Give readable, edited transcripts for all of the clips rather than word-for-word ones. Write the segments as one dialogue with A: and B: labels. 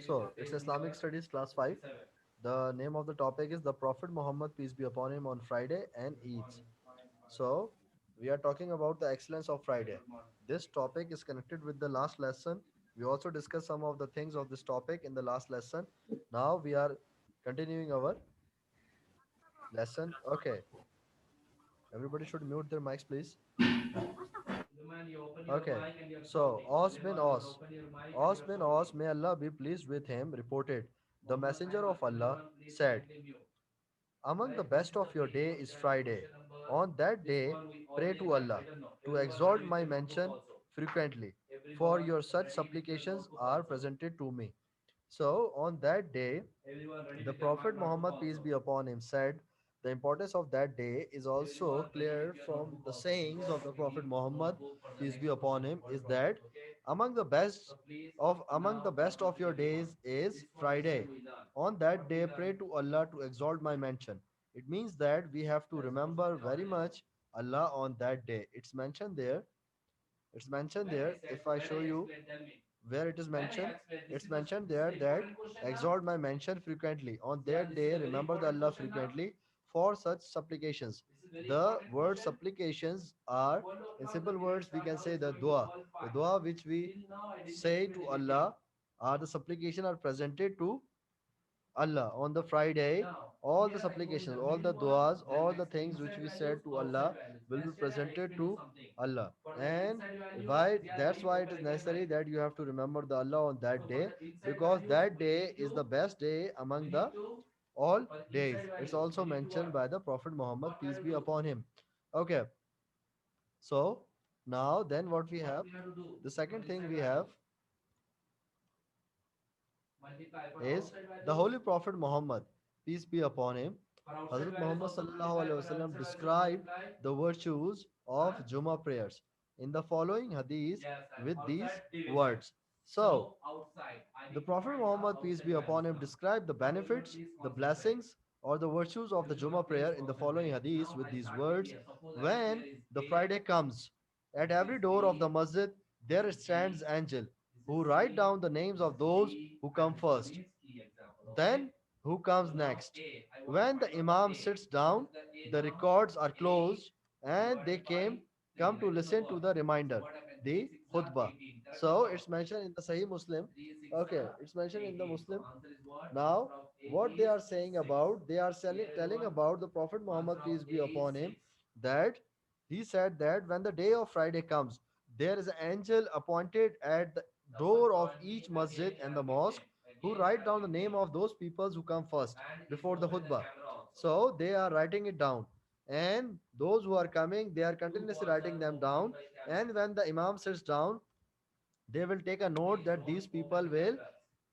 A: So it's Islamic Studies class 5. The name of the topic is the Prophet Muhammad, peace be upon him, on Friday and Eid. So we are talking about the excellence of Friday. This topic is connected with the last lesson. We also discussed some of the things of this topic in the last lesson. Now we are continuing our lesson. Okay, everybody should mute their mics, please. Okay, so Os bin Os, may Allah be pleased with him, reported, the messenger of Allah said, among the best of your day is Friday. On that day, pray to Allah to exalt my mention frequently, for your such supplications are presented to me. So, on that day, the Prophet Muhammad, peace be upon him, said, the importance of that day is also clear from the sayings of the Prophet Muhammad, peace be upon him, is that among the best of your days is Friday. On that day, pray to Allah to exalt my mention. It means that we have to remember very much Allah on that day. It's mentioned there. It's mentioned there. If I show you where it is mentioned, it's mentioned there that exalt my mention frequently. On that day, remember the Allah frequently for such supplications. The word supplications are, in simple words, we can say the dua. The dua which we say to Allah are the supplication are presented to Allah on the Friday. All the supplications, all the duas, all the things which we said to Allah will be presented to Allah. And why that's why it is necessary that you have to remember the Allah on that day, because that day is the best day among the all days. It's also mentioned by the Prophet Muhammad, peace be upon him. Okay, so now then what we have, the second thing we have is the Holy Prophet Muhammad, peace be upon him. Hazrat Muhammad sallallahu alaihi wasallam described the virtues of Jummah prayers in the following hadith with these words. So, the Prophet Muhammad, peace be upon him, described the benefits, the blessings, or the virtues of the Jummah prayer in the following hadith with these words. When the Friday comes, at every door of the masjid there stands angel who write down the names of those who come first. Then who comes next? When the Imam sits down, the records are closed and they come to listen to the reminder, the khutbah. So it's mentioned in the Sahih Muslim. Okay, it's mentioned in the Muslim. Now, what they are saying about, they are telling about the Prophet Muhammad, peace be upon him, that he said that when the day of Friday comes, there is an angel appointed at the door of each masjid and the mosque who write down the name of those peoples who come first before the khutbah. So they are writing it down. And those who are coming, they are continuously writing them down. And when the Imam sits down, they will take a note that these people will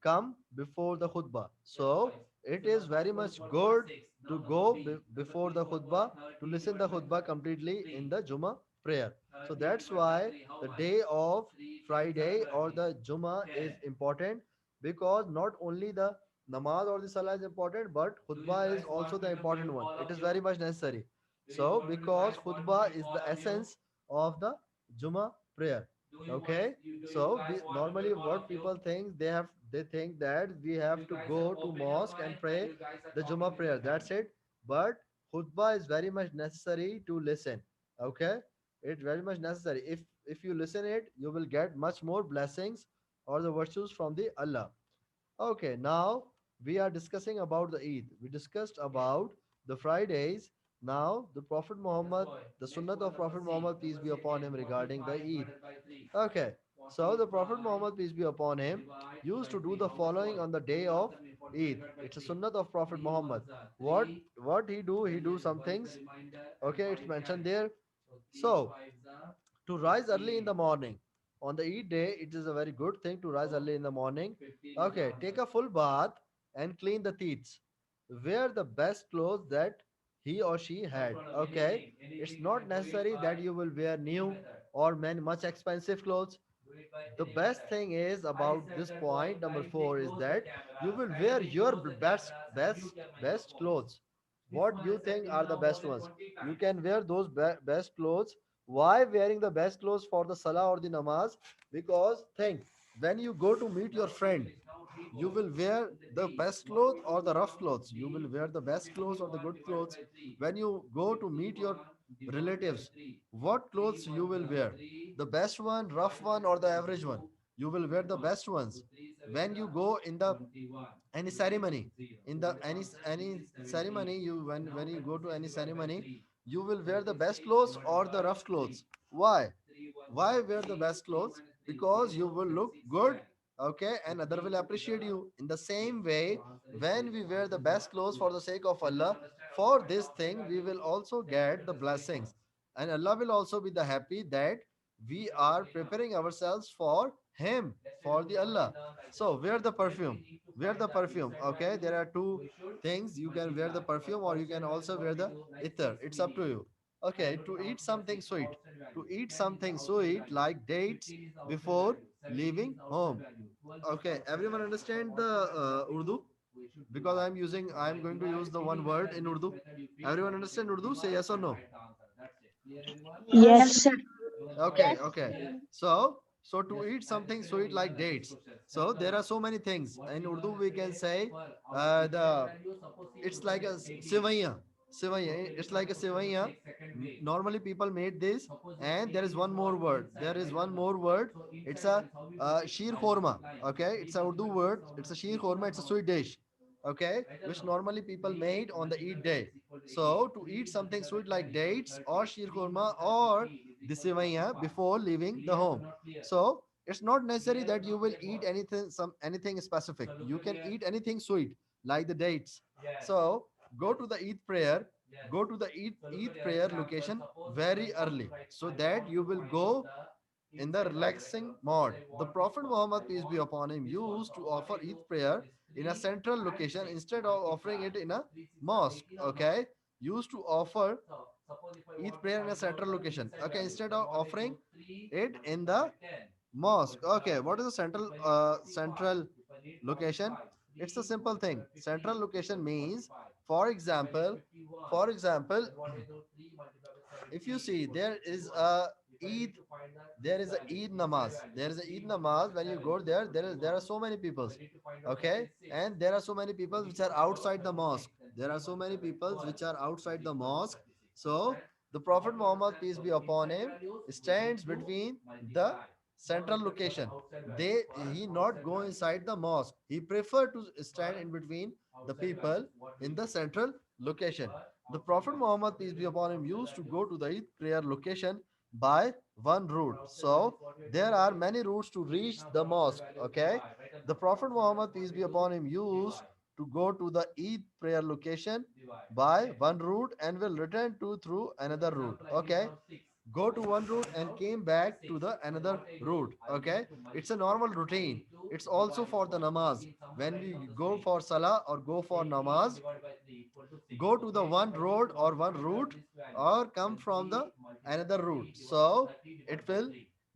A: come before the khutbah. So it is very much good to go before the khutbah, to listen the khutbah completely in the Jummah prayer. So that's why the day of Friday or the Jummah is important, because not only the namaz or the salah is important, but khutbah is also the important one. It is very much necessary. So because khutbah is the essence of the Jummah prayer. Okay, so normally what people think, they think that we have to go to mosque and pray the Jummah prayer. That's it. But khutbah is very much necessary to listen. Okay, it's very much necessary. If you listen it, you will get much more blessings or the virtues from the Allah. Okay, now we are discussing about the Eid. We discussed about the Fridays. Now the Prophet Muhammad, the Sunnah of Prophet Muhammad, peace be upon him, regarding the Eid. Okay, so the Prophet Muhammad, peace be upon him, used to do the following on the day of Eid. It's a Sunnah of Prophet Muhammad. What he do? He do some things. Okay, it's mentioned there. So to rise early in the morning. On the Eid day, it is a very good thing to rise early in the morning. Okay, take a full bath and clean the teeth. Wear the best clothes that he or she had. Okay, it's not necessary that you will wear new or much expensive clothes. The best thing is about this point number 4 is that you will wear your best clothes. What you think are the best ones, you can wear those best clothes. Why wearing the best clothes for the salah or the namaz? Because think, When you go to meet your friend, you will wear the best clothes or the rough clothes. You will wear the best clothes or the good clothes. When you go to meet your relatives, what clothes you will wear? The best one, rough one, or the average one? You will wear the best ones. When you go in the any ceremony, in the any ceremony, you when you go to any ceremony, you will wear the best clothes or the rough clothes. Why wear the best clothes? Because you will look good, okay, and other will appreciate you. In the same way, when we wear the best clothes for the sake of Allah, for this thing we will also get the blessings, and Allah will also be the happy that we are preparing ourselves for him, for the Allah. So wear the perfume, okay. There are two things: you can wear the perfume or you can also wear the ether. It's up to you. Okay, to eat something sweet, like dates before leaving home. Okay, everyone understand the Urdu? Because I'm going to use the one word in Urdu. Everyone understand Urdu? Say yes or no.
B: Yes,
C: Yes,
B: sir.
A: Okay, okay. So to eat something sweet like dates. So there are so many things in Urdu. We can say the it's like a sevaiya. Sevaiya. It's like a sevaiya. Normally people made this, and there is one more word. It's a sheer korma. Okay, it's a Urdu word. It's a sheer korma. It's a sweet dish. Okay, which normally people made on the Eid day. So to eat something sweet like dates or sheer korma or the sevaiya before leaving the home. So it's not necessary that you will eat anything specific. You can eat anything sweet like the dates. So go to the Eid prayer. Go to the Eid prayer location very early so that you will go in the relaxing mode. The Prophet Muhammad, peace be upon him, used to offer Eid prayer in a central location instead of offering it in a mosque. Okay, used to offer Eid prayer in a central location. Okay, instead of offering it in the mosque. Okay, what is the central location? It's a simple thing. Central location means, for example, for example, if you see Eid, there is a Eid namaz. There is a Eid namaz. When you go there, there are so many people. Okay, and there are so many people which are outside the mosque. There are so many people which are outside the mosque. So the Prophet Muhammad, peace be upon him, stands between the central location. They He not go inside the mosque. He prefer to stand in between the people in the central location. The Prophet Muhammad, peace be upon him, used to go to the Eid prayer location by one route. So there are many routes to reach the mosque. Okay, the Prophet Muhammad, peace be upon him, used to go to the Eid prayer location by one route and will return to through another route. Okay, go to one route and came back to the another route. Okay, it's a normal routine. It's also for the namaz. When we go for salah or go for namaz, go to the one road or one route or come from the another route, so it will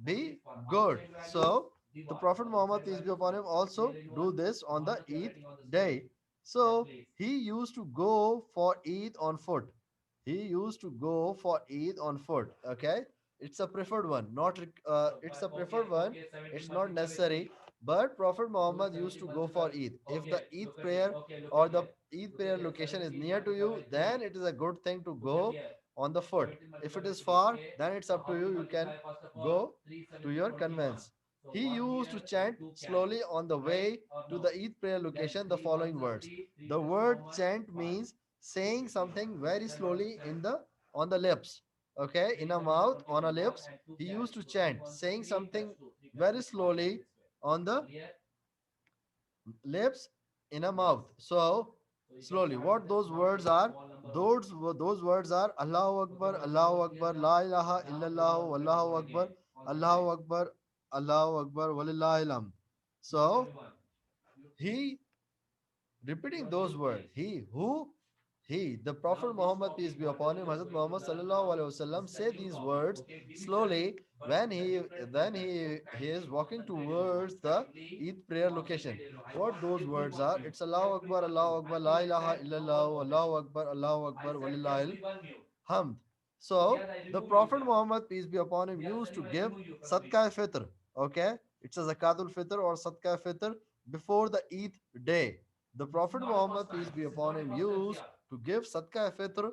A: be good. So the Prophet Muhammad, peace be upon him, also do this on the Eid day. So he used to go for Eid on foot. He used to go for Eid on foot. Okay, it's a preferred one. Not it's a preferred one. It's not necessary. But Prophet Muhammad used to go for Eid. If the Eid prayer or the Eid prayer location is near to you, then it is a good thing to go on the foot. If it is far, then it's up to you. You can go to your conveyance. He used to chant slowly on the way to the Eid prayer location the following words. The word chant means saying something very slowly in the on the lips. Okay, in a mouth, on a lips. He used to chant, saying something very slowly on the lips in a mouth. So slowly, what those words are? Those words are Allahu Akbar, La ilaha illallah, Allahu Akbar, Allahu Akbar, Allahu Akbar, Walillahi alhamd. So he repeating those words. The Prophet Muhammad, peace be upon him, Hazrat Muhammad sallallahu alaihi wasallam, say these words slowly when he is walking towards the Eid prayer location. What those words are? It's Allahu Akbar, La ilaha illallah, Allahu Akbar, Allahu Akbar, Walillahil hamd. So the Prophet Muhammad, peace be upon him, used to give sadqa fitr. Okay, It's a Zakatul Fitr or Sadqa Fitr before the Eid day. The Prophet Muhammad, peace be upon him, used to give Sadqa Fitr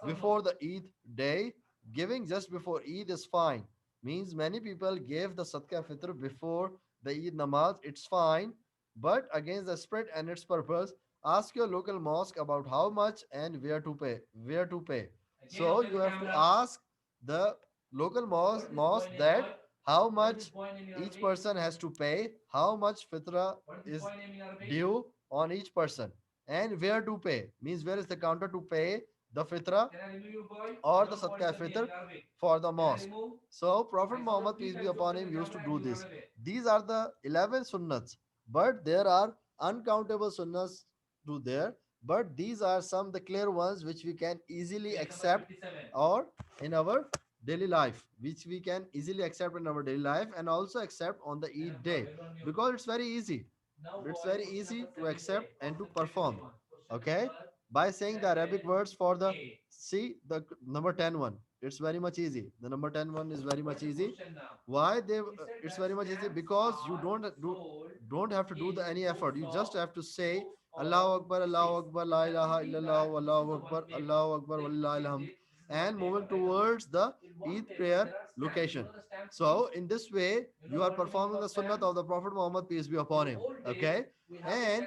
A: before the Eid day. Giving just before Eid is fine. Means many people gave the Sadqa Fitr before the Eid namaz. It's fine. But against the spirit and its purpose, ask your local mosque about how much and where to pay. Where to pay. So you have to ask the local mosque that how much each person has to pay, how much fitra is due on each person, and where to pay. Means where is the counter to pay the fitra or the sadqa fitr for the mosque. So Prophet Muhammad, peace be upon him, used to do this. These are the 11 sunnats, but there are uncountable sunnats to there. But these are some the clear ones which we can easily accept or in our daily life, which we can easily accept in our daily life and also accept on the Eid day, because it's very easy. It's very easy to accept and to perform. Okay, by saying the Arabic words for the see the number 10 one. It's very much easy. The number 10 one is very much easy. Why they? It's very much easy because you don't have to do the any effort. You just have to say Allahu Akbar, La ilaha illallah, Allahu Akbar, Allahu Akbar, Walillahi alhamd, and moving towards the Eid prayer location. So in this way, you are performing the sunnah of the Prophet Muhammad, peace be upon him. Okay, and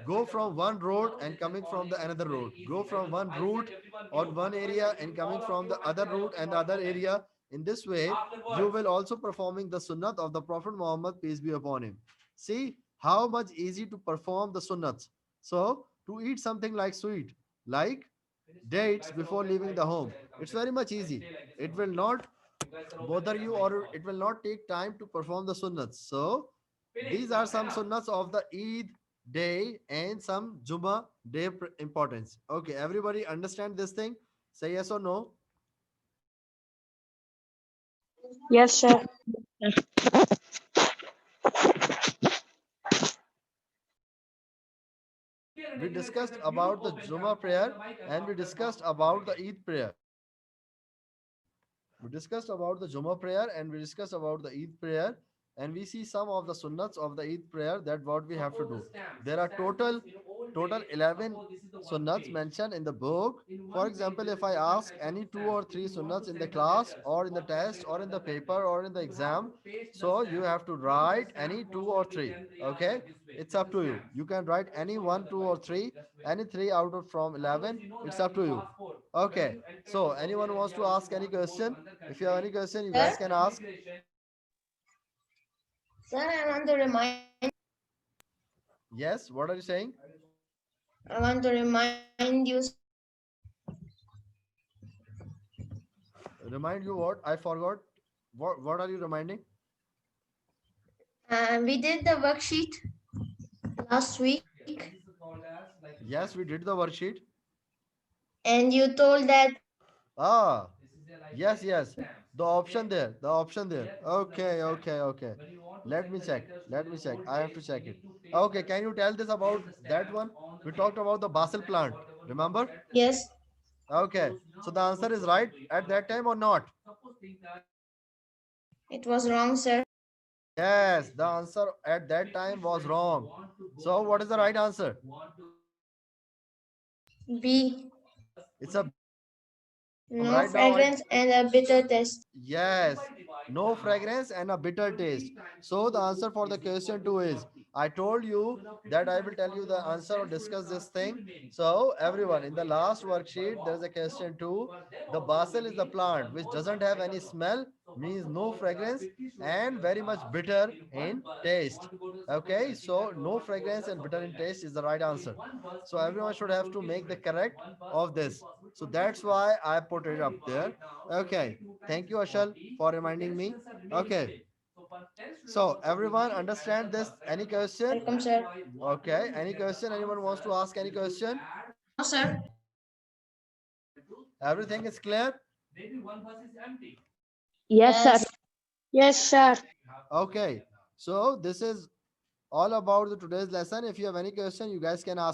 A: go from one road and coming from the another road. Go from one route on one area and coming from the other route and the other area. In this way, you will also performing the sunnah of the Prophet Muhammad, peace be upon him. See how much easy to perform the sunnats. So to eat something like sweet, like dates before leaving the home, it's very much easy. It will not bother you or it will not take time to perform the sunnats. So these are some sunnats of the Eid day and some Juma day importance. Okay, everybody understand this thing? Say yes or no.
B: Yes, sir.
A: We discussed about the Juma prayer and we discussed about the Eid prayer. We discussed about the Juma prayer and we discussed about the Eid prayer, and we see some of the sunnats of the Eid prayer that what we have to do. There are total 11 sunnats mentioned in the book. For example, if I ask any two or three sunnats in the class or in the test or in the paper or in the exam, so you have to write any two or three. Okay, it's up to you. You can write any one, two, or three, any three out of from 11. It's up to you. Okay, so anyone wants to ask any question? If you have any question, you
C: Sir,
A: guys can ask.
C: sir, I want to remind
A: Yes, what are you saying?
C: you,
A: Remind you what? I forgot. What are you reminding?
C: we did the worksheet last week,
A: Yes, we did the worksheet.
C: and you told that
A: Ah, yes, yes. The option there. The option there. Okay, okay, okay. Let me check. Let me check. I have to check it. Okay, can you tell this about that one? We talked about the basil plant. Remember?
C: yes,
A: Okay. So the answer is right at that time or not?
C: it was wrong, sir.
A: Yes, the answer at that time was wrong. So what is the right answer?
C: B,
A: It's a
C: no
A: right now.
C: fragrance and a bitter taste.
A: Yes, no fragrance and a bitter taste. So the answer for the question two is, I told you that I will tell you the answer or discuss this thing. So everyone, in the last worksheet, there is a question two. The basil is the plant which doesn't have any smell, means no fragrance and very much bitter in taste. Okay, so no fragrance and bitter in taste is the right answer. So everyone should have to make the correct of this. So that's why I put it up there. Okay, thank you, Ashal, for reminding me. Okay, so everyone understand this? Any question?
C: Welcome, sir.
A: Okay, any question? Anyone wants to ask any question?
C: No, sir.
A: Everything is clear?
B: Yes, sir.
C: Yes.
B: Yes, sir.
A: Okay, so this is all about the today's lesson. If you have any question, you guys can ask.